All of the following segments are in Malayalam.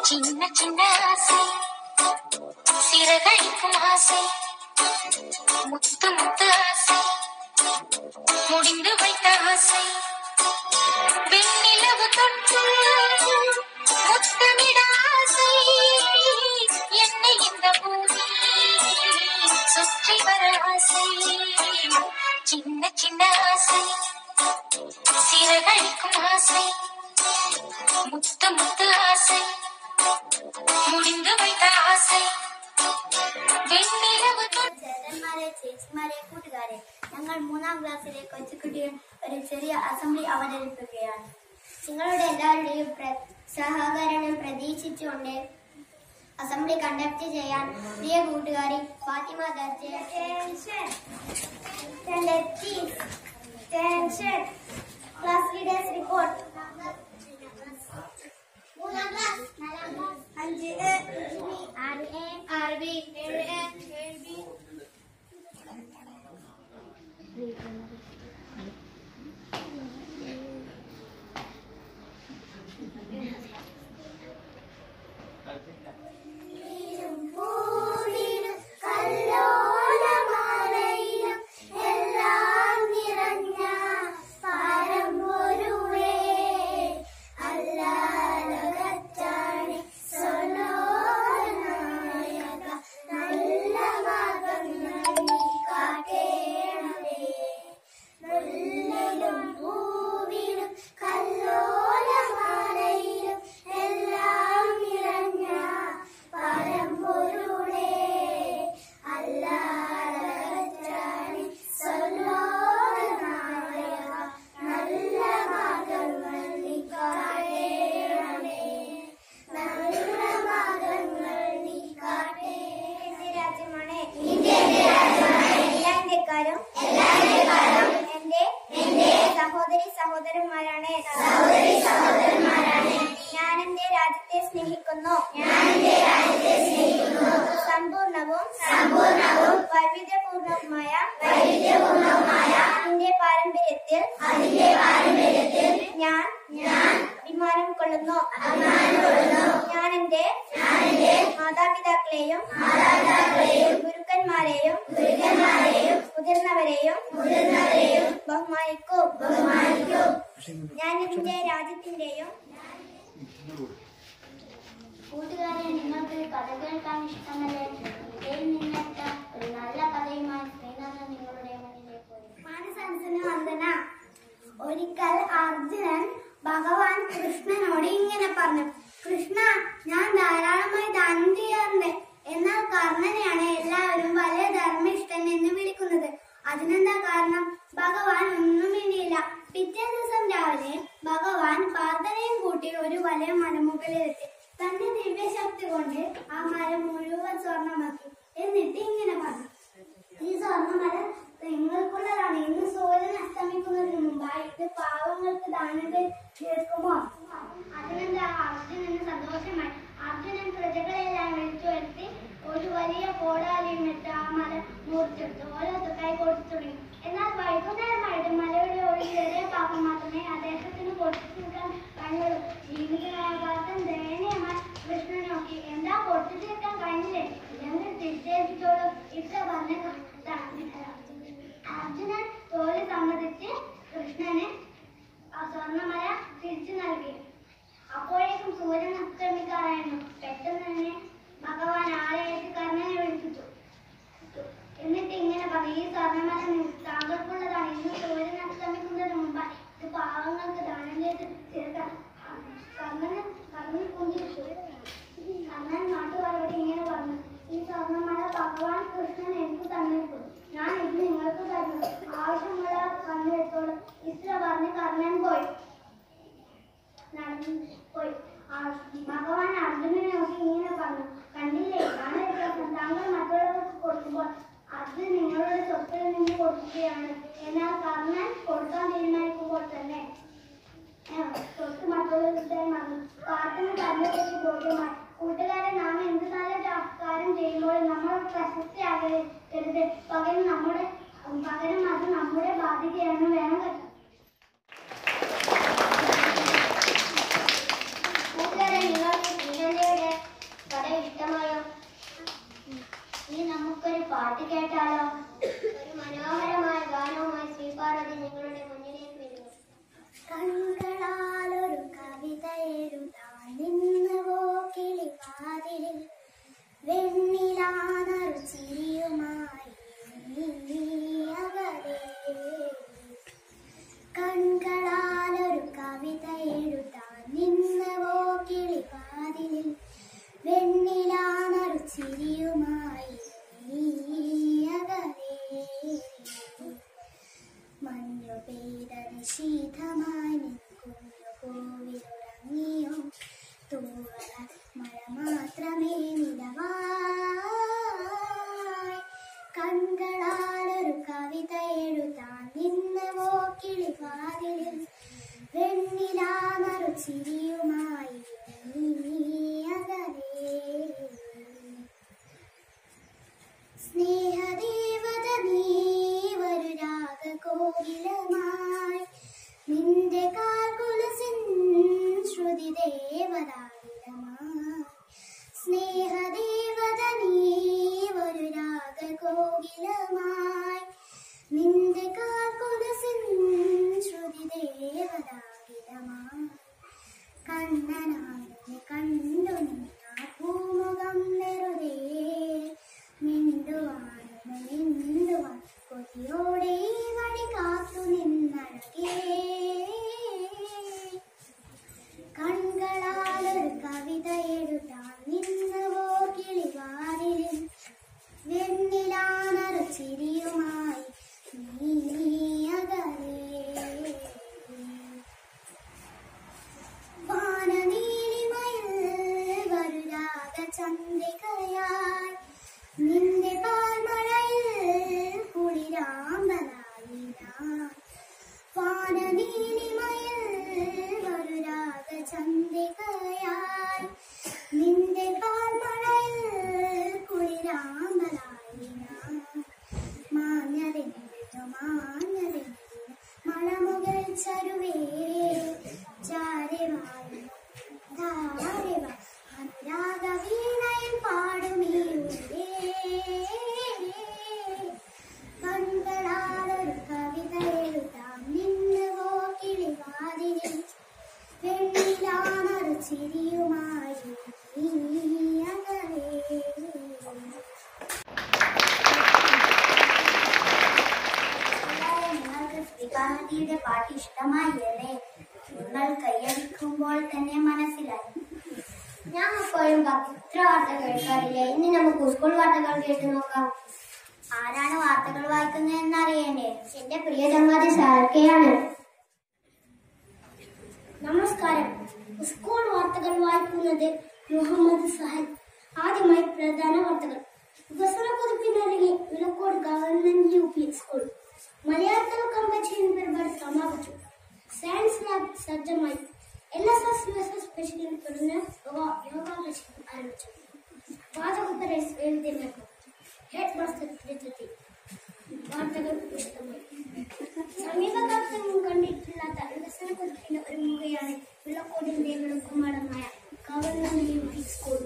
சின்ன சின்ன ஆசை சிறகடிக்கும் ஆசை முத்து முத்து ஆசை முடிந்து வைத்த ஆசை வெண்ணிலவு தொட்டு முத்தமிட ஆசை என்னை இந்த பூமி சுற்றி வர ஆசை சின்ன சின்ன ஆசை சிறகடிக்கும் ஆசை முத்து முத்து ஆசை முடிந்து வைத்த ആസൈ വെണ്ണിലവ് ചേട്ടന്മാരെ ചേച്ചിമാരെ കൂട്ടുകാരെ ഞങ്ങൾ 3ാം ക്ലാസ്സിലെ കൊച്ചുകുട്ടികൾ ഒരു ചെറിയ അസംബ്ലി അവതരിപ്പിക്കുകയാണ്. നിങ്ങളുടെ എല്ലാവരുടെയും സഹകരണം പ്രതീക്ഷിച്ചുകൊണ്ട് അസംബ്ലി കണ്ടക്ട് ചെയ്യാൻ പ്രിയ കൂട്ടുകാരി ഫാത്തിമ ദർജെ ക്ലാസ് ലീഡേഴ്സ് റിപ്പോർട്ട് 3ാം ക്ലാസ് 4ാം ക്ലാസ് 5 ആർബി 7 സഹോദരന്മാരാണ്. ഞാൻ എന്റെ രാജ്യത്തെ സ്നേഹിക്കുന്നു. സമ്പൂർണവും വൈവിധ്യപൂർണവുമായ അതിന്റെ പാരമ്പര്യത്തിൽ ഞാൻ അഭിമാനം കൊള്ളുന്നു. ഞാൻ എന്റെ മാതാപിതാക്കളെയും ഗുരുക്കന്മാരെയും മുതിർന്നവരെയും ബഹുമാനിക്കും. ഞാൻ എന്റെ രാജ്യത്തിന്റെയും കൂട്ടുകാരെ നിങ്ങൾക്ക് കഥ കേൾക്കാൻ ഇഷ്ടമല്ലേ? ഇന്ത്യയിൽ നിന്നെത്ത ഒരു നല്ല കഥയുമായി ശ്രീനാഥൻ നിങ്ങളുടെ മുന്നിലേക്ക് വരും. മാനസാൻസന് വന്ദന. ഒരിക്കൽ അർജുനൻ ഭഗവാൻ കൃഷ്ണനോട് ഇങ്ങനെ പറഞ്ഞു: കൃഷ്ണ, ഞാൻ ധാരാളമായി ദാനം ചെയ്യാറുണ്ട്. എന്നാൽ കർണനെയാണ് എല്ലാവരും വലിയ ധർമ്മിഷ്ഠൻ എന്ന് വിളിക്കുന്നത്. അതിനെന്താ കാരണം? ഭഗവാൻ ഒന്നും മിണ്ടിയില്ല. പിറ്റേ ദിവസം രാവിലെ ഭഗവാൻ പാർത്ഥനെയും കൂട്ടി ഒരു വലിയ മലമുകളിലെത്തി. തന്റെ ദിവ്യശക്തി കൊണ്ട് ആ മരം മുഴുവൻ സ്വർണമാക്കി. എന്നിട്ട് ഇങ്ങനെ പറഞ്ഞു: ഈ സ്വർണ്ണമല നിങ്ങൾക്കുള്ളതാണ്. ഇന്ന് സൂര്യൻ അസ്തമിക്കുന്നതിന് മുമ്പായി ഇത് പാവങ്ങൾക്ക് ദാനം തീർക്കുമോ? അതിനെന്താ? അർജുനന് സന്തോഷമായി. അർജുനൻ പ്രജകളെല്ലാം വിളിച്ചു വരുത്തി ഒരു വലിയ കോടാലിയും ഇട്ട് ആ മല മുറിച്ചെടുത്തു. ഓരോരുത്തർക്കായി കൊടുത്തു തുടങ്ങി. എന്നാൽ വൈകുന്നേരമായിട്ട് മലയുടെ ഒരു ചെറിയ പാപം മാത്രമേ അദ്ദേഹത്തിന് കൊടുത്തു തീർക്കാൻ കഴിഞ്ഞുള്ളൂ. ജീവിതകാലം ദയനീയമായി കൃഷ്ണൻ നോക്കി. എന്താ കൊടുത്തു തീർക്കാൻ കഴിഞ്ഞില്ലേ? ഇല്ലെങ്കിൽ തിരിച്ചേൽപ്പിച്ചോളൂ. ഇത്ര പറഞ്ഞ അർജുനൻ തോൽവി സമ്മതിച്ച് കൃഷ്ണന് സ്വർണ്ണമല തിരിച്ചു നൽകി. അപ്പോഴേക്കും സൂര്യൻ അസ്തമിക്കാറായിരുന്നു. പെട്ടെന്ന് തന്നെ ഭഗവാൻ ആളെയേറ്റ് കർണനെ വിളിപ്പിച്ചു. എന്നിട്ട് ഇങ്ങനെ പറഞ്ഞു: ഈ സ്വർണ്ണമല താങ്കൾക്കുള്ളതാണ്. ഇന്ന് സൂര്യൻ അസ്തമിക്കുന്നതിന് മുമ്പായി ഇത് പാവങ്ങൾക്ക് ദാനം ചെയ്ത് തീർക്കാം. കർണൻ പുഞ്ചിരിച്ചു. കർണൻ നാട്ടുകാരോട് ഇങ്ങനെ പറഞ്ഞു: ഈ സ്വർണ്ണമല ഭഗവാൻ കൃഷ്ണൻ എനിക്ക് തന്നിരിക്കുന്നു. ഞാൻ ഇത് നിങ്ങൾക്ക് തരുന്നു. ആവശ്യമുള്ള കണ്ണെടുത്തോളും. ഇത്ര പറഞ്ഞ് കർണൻ പോയി. ഭഗവാൻ അർജുനനെ നോക്കി ഇങ്ങനെ പറഞ്ഞു: കണ്ടില്ലേ, ആണ് വ്യത്യാസം. താങ്കൾ മറ്റുള്ളവർക്ക് കൊടുക്കുമ്പോൾ അത് നിങ്ങളുടെ സ്വത്തിൽ നിന്ന് കൊടുക്കുകയാണ്. എന്നാൽ കർണൻ കൊടുക്കാൻ തീരുമാനിക്കുമ്പോൾ തന്നെ സ്വത്ത് മറ്റുള്ളവരുടെ മറന്നു. പാട്ടിന് കർണത്തെക്ക് ബോധ്യമായി. കൂട്ടുകാരെ, നാം എന്ത് നല്ല കാര്യം ചെയ്യുമ്പോൾ നമ്മൾ പ്രശസ്തിയാകരുത്. പകരം അത് നമ്മുടെ ബാധ്യതയാണ് വേണം കേട്ടോ. കൂട്ടുകാരെ, നിങ്ങൾക്ക് മാത്രമേ നിലവായി കൺകളാലൊരു കവിത എഴുതാൻ നിന്നവോ കിളിവാതിലിൽ വെണ്ണിലാമറു ചിരിയുമായി നീ അകലേ സ്നേഹദേവത നീ ഒരു രാഗകോകിലമായി നിന്റെ കാൽകുലസിൻ ശ്രുതി ദേവതാരിലമായി സ്നേഹദേവത നീ ഒരു രാഗകോകിലമായി നിന്റെ കാൽകുലസിൻ ശ്രുതി ദേവതാരിലമായി കണ്ണനായി കണ്ടു നിന്ന പൂമുഖം വെറുതെ മിണ്ടുവാൻ കൊതിയോടെ വഴി കാത്തു നിന്നഴകേ കൺകളാലൊരു കവിത എഴുതാൻ നിന്നവോ കിളിവാതിലിൽ വെണ്ണിലാനറു ചിരിയുമായി നീ അകലേ വാനനീലിമയിൽ ഒരു രാഗചന്ദ്രികയായി നിന്റെ പാൽമഴയിൽ കുളിരാമ്പലായി ഞാൻ വാനനീലിമയിൽ ഒരു രാഗചന്ദ്രികയായി നിന്റെ പാൽമഴയിൽ കുളിരാമ്പലായി ഞാൻ മാഞ്ഞതെന്തിനു മഴമുകൾ ചരുവേ ചാരവായി ധാരവ അനുരാഗവീണയിൽ പാടുമീ കൺകളാലൊരു കവിത എഴുതാം നിന്നവോ കിളിവാതിലിൽ വെണ്ണിലാമറു ചിരിയുമായി നീ അകലേ നിങ്ങൾക്ക് ശ്രീകാന്തിയുടെ പാട്ട് ഇഷ്ടമായില്ലേ നിങ്ങൾ കൈയടിക്കുമ്പോൾ തന്നെ മനസ്സിലായി ഞാൻ എപ്പോഴും പത്ര വാർത്ത കേൾക്കാറില്ല ഇനി നമുക്ക് സ്കൂൾ വാർത്തകൾ കേട്ടു നോക്കാം ആരാണ് വാർത്തകൾ വായിക്കുന്നതെന്ന് അറിയണ്ടേ എന്റെ പ്രിയ ചങ്ങാതി സാർക്കെയാണ് നമസ്കാരം സ്കൂൾ വാർത്തകൾ വായിക്കുന്നത് മുഹമ്മദ് സഹൽ ആദ്യമായി പ്രധാന വാർത്തകൾ വികസന കുതിപ്പിനിറങ്ങി വിളക്കോട് ഗവൺമെന്റ് UP സ്കൂൾ മലയാളത്തിൽ കമ്പച്ചേരി പരിപാടി സമാപിച്ചു സയൻസ് ലാബ് സജ്ജമായി LSS USS സ്പെഷ്യലിൽ തുടർന്ന് യോഗ പരിശീലനം ആരംഭിച്ചു വാചകപ്പര എഴുതിയിരുന്നു ഹെഡ് മാസ്റ്റർ തിരുത്തി വാർത്തകൾ വിശദമായി സമീപകാലത്തൊന്നും കണ്ടിട്ടില്ലാത്ത വികസന കുതിപ്പിന് ഒരുങ്ങുകയാണ് വിളക്കോടിന്റെ വിളക്കുമാടമായ ഗവൺമെന്റ് UP സ്കൂൾ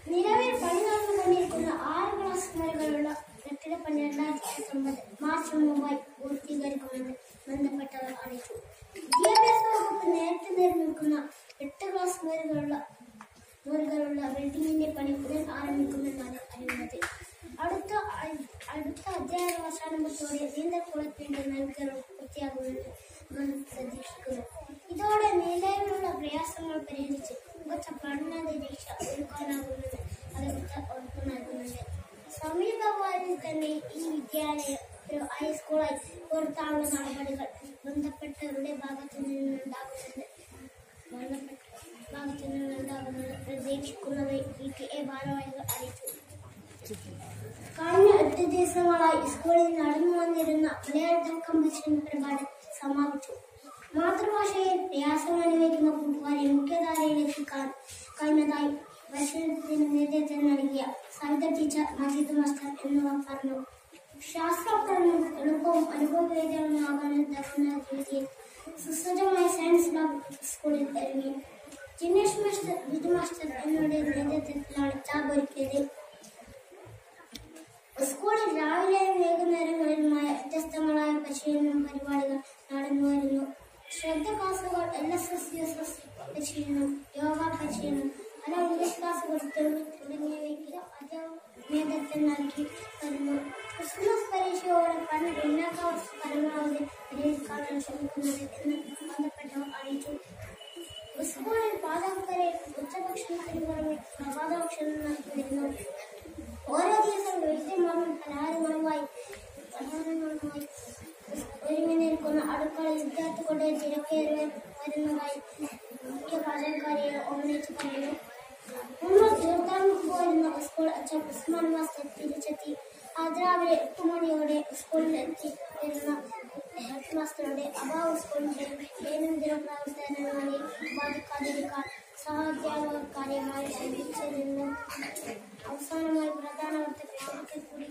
നിലവിൽ പണി നടന്നുകൊണ്ടിരിക്കുന്ന 6 ക്ലാസ് മുറികളുള്ള കെട്ടിടപ്പണി 2019 മാർച്ച് മുമ്പായി പൂർത്തീകരിക്കുമെന്ന് ബന്ധപ്പെട്ടവർ അറിയിച്ചു വിദ്യാഭ്യാസ വകുപ്പ് നേരത്തെ നിർമ്മിക്കുന്ന 8 ക്ലാസ് മുറികളുള്ള ബിൽഡിംഗിന്റെ പണി ഉടൻ ആരംഭിക്കുമെന്നാണ് അറിയുന്നത് അടുത്ത അധ്യയന വർഷാരംഭത്തോടെ നീന്തൽക്കുളത്തിന്റെ നൽകലും പൂർത്തിയാകുമെന്ന് പ്രതീക്ഷിക്കുന്നു ഇതോടെ നിലവിലുള്ള പ്രയാസങ്ങൾ പരിഹരിച്ച് മികച്ച പഠനാന്തരീക്ഷ ഒരുക്കാനാകുമെന്ന് അധികൃതർ ഉറപ്പു നൽകുന്നുണ്ട് സമീപകാലത്തിൽ തന്നെ ഈ വിദ്യാലയം ഒരു ഹൈസ്കൂളായി പുറത്താനുള്ള നടപടികൾ ബന്ധപ്പെട്ടവരുടെ ഭാഗത്തു നിന്നുണ്ടാകുന്നത് പ്രതീക്ഷിക്കുന്നത് PTA ഭാരവാഹികൾ അറിയിച്ചു കഴിഞ്ഞ 8 ദിവസങ്ങളായി സ്കൂളിൽ നടന്നു വന്നിരുന്ന മലയാളത്തിൽ കമ്പച്ചേരി പരിപാടി സമാപിച്ചു മാതൃഭാഷയിൽ പ്രയാസം അനുഭവിക്കുന്ന കൂട്ടുകാരെ മുഖ്യധാരയിലെത്തിക്കാൻ കഴിഞ്ഞതായി പരിശീലനത്തിന് നേതൃത്വം നൽകിയ സവിത ടീച്ചർ മജീദ് മാസ്റ്റർ എന്നിവർ പറഞ്ഞു ശാസ്ത്രപ്രദവും എളുപ്പവും അനുഭവവേദ്യമാകാനുള്ള രീതിയിൽ സുസജ്ജമായ സയൻസ് ലാബ് സ്കൂളിൽ ഇറങ്ങി ജിനേഷ് മാസ്റ്റർ വിജു മാസ്റ്റർ എന്നിവരുടെ നേതൃത്വത്തിലാണ് ലാബ് ഒരുക്കിയത് സ്കൂളിൽ രാവിലെയും വൈകുന്നേരങ്ങളിലുമായ വ്യത്യസ്തങ്ങളായ പരിശീലന പരിപാടികൾ നടന്നുവരുന്നു ശ്രദ്ധ ക്ലാസുകൾ LSS USS പരിശീലനം യോഗ പരിശീലനം പല ഇംഗ്ലീഷ് ക്ലാസുകൾ തുടങ്ങിയവയ്ക്ക് നേതൃത്വം നൽകി വരുന്നു ക്രിസ്മസ് പരീക്ഷയോടെ പിന്നാക്ക പരമാവധി പരിഹരിക്കാനാണ് ശ്രമിക്കുന്നത് എന്ന് ബന്ധപ്പെട്ടവർ അറിയിച്ചു സ്കൂളിൽ പാചകപ്പരയിൽ ഉച്ചഭക്ഷണത്തിന് പുറമെ പ്രഭാതഭക്ഷണം നടത്തിവരുന്നു ഓരോ ദിവസം വൈദ്യമാർഗം പലഹാരങ്ങളുമായി ഒരുങ്ങി നിൽക്കുന്ന അടുക്കളയിൽ വിദ്യാർത്ഥികളുടെ തിരക്കേറി വരുന്നതായി മുഖ്യ പാചകക്കാരിയെ ഓമനിച്ച് പറയുന്നു ഉസ്മാൻ മാസ്റ്റർ തിരിച്ചെത്തി. രാവിലെ 8 മണിയോടെ സ്കൂളിലെത്തി എന്ന ഹെഡ് മാസ്റ്ററുടെ അഭാവ സ്കൂളിന്റെ ദൈനംദിന പ്രവർത്തനങ്ങളിൽ ബാധിക്കാതിരിക്കാൻ സഹാധ്യാപകർ കാര്യമായി ശ്രദ്ധിച്ചിരുന്നു. അവസാനമായി പ്രധാന വാർത്തകൾ കൂടി.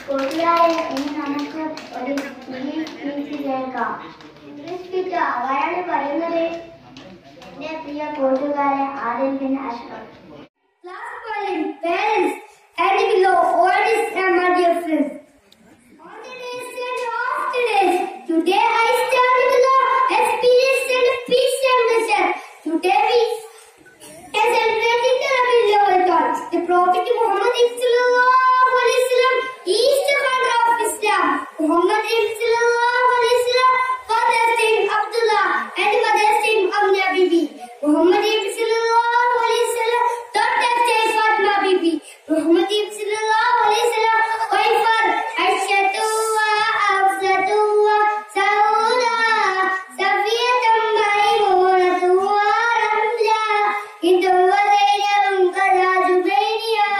കൂട്ടുകാരെ, ഇനി നമുക്ക് ഒരു ഇംഗ്ലീഷ് സ്പീച്ച് കേൾക്കാം. ഇംഗ്ലീഷ് സ്പീച്ച് ആരാണ് പറയുന്നത്? എന്റെ പ്രിയ കൂട്ടുകാരെ, ആദ്യം പിന്നെ Ashraf. Parents and below audience and my dear friends. On the days and off the days, today I started the experience and peace and pleasure. Today we are celebrating the Rabiul Awwal. The Prophet Muhammad sallallahu alaihi wasallam is the father of Islam. Muhammad sallallahu alaihi wasallam father's name Abdullah and mother's name Amna Bibi. Muhammad sallallahu alaihi wasallam daughter's name Fatma Bibi. Muhammad sallallahu alaihi wasallam wife for Aishatu wa Hafsatu wa Sauda Safiyatu Maimunatu wa Ramla Hindu wa Zainab qala Jubayriya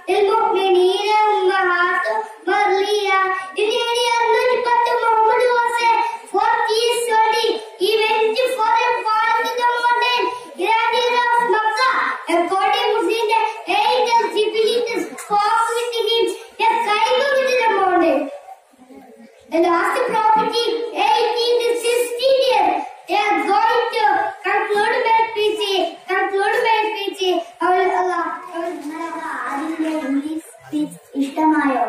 lil mu'minina ummahatu marliya. In the year 1910, Muhammad was a 4th year study. He went for a walk to the mountain Iranian of Makkah. According to the angel Jibril spoke with him a kind with the mountain. The last property 1860 they are going to conclude my speech. Allah ആദ്യത്തെ ഇംഗ്ലീഷ് സ്പീച്ച് ഇഷ്ടമായോ?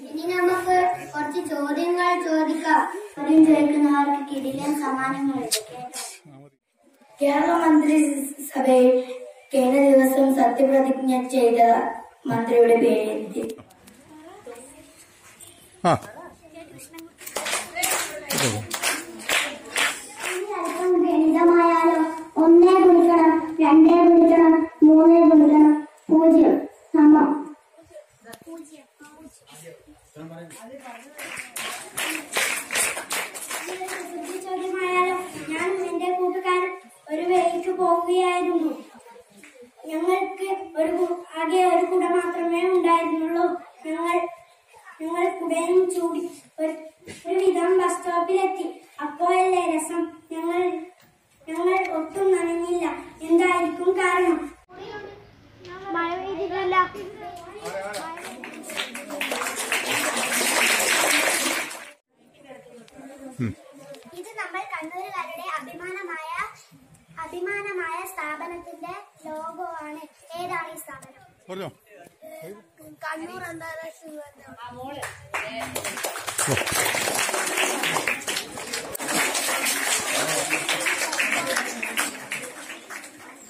ഇനി നമുക്ക് കുറച്ച് ചോദ്യങ്ങൾ ചോദിക്കാം. ചോദ്യം ചോദിക്കുന്നവർക്ക് കിടിലൻ സമ്മാനങ്ങൾ കേരള മന്ത്രിസഭയിൽ കഴിഞ്ഞ ദിവസം സത്യപ്രതിജ്ഞ ചെയ്ത മന്ത്രിയുടെ പേര് എന്ത്? അല്പം ഗണിതമായാലോ? 1 ഗുണിക്കണം 2 ഗുണിക്കണം 3 ഗുണിക്കണം 0 സമം. ചോദ്യമായാലോ? ഞാൻ എന്റെ കൂട്ടുകാരൻ ഒരു വഴിക്ക് പോവുകയായിരുന്നു. ഞങ്ങൾക്ക് ആകെ ഒരു കുട മാത്രമേ ഉണ്ടായിരുന്നുള്ളൂ. ഞങ്ങൾ കുടയും ചൂടി ഒരു വിധം ബസ് സ്റ്റോപ്പിലെത്തി. അപ്പോഴല്ലേ രസം, ഞങ്ങൾ ഒട്ടും നനഞ്ഞില്ല. എന്തായിരിക്കും കാരണം? മഴ പെയ്തില്ല. ഇത് നമ്മൾ കണ്ണൂരുകാരുടെ അഭിമാനമായ സ്ഥാപനത്തിന്റെ ലോഗോ ആണ്. ഏതാണ് ഈ സ്ഥാപനം? കണ്ണൂർ അന്താരാഷ്ട്ര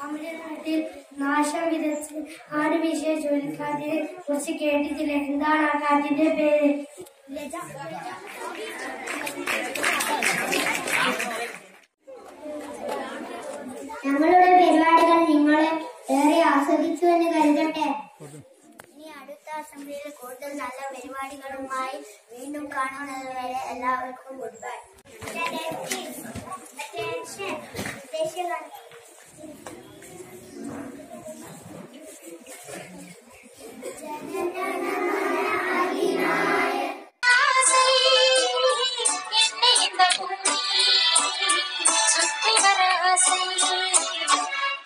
നമ്മുടെ നാട്ടിൽ നാശം വിതച്ച് ആട് വീശിയ ചുഴലിക്കാറ്റിനെ കുറിച്ച് കേട്ടിട്ടില്ല. എന്താണ് ആ കാറ്റിന്റെ പേര്? ഞങ്ങളുടെ പരിപാടികൾ നിങ്ങൾ ഏറെ ആസ്വദിച്ചു എന്ന് കരുതട്ടെ. ഇനി അടുത്ത അസംബ്ലിയിൽ കൂടുതൽ നല്ല പരിപാടികളുമായി വീണ്ടും കാണുന്നത് വരെ എല്ലാവർക്കും ഗുഡ് ബൈ.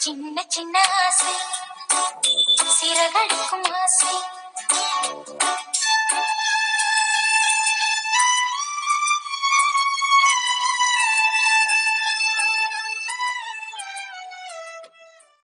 சின்ன சின்ன ஆசை சிறகடிக்கும் ஆசை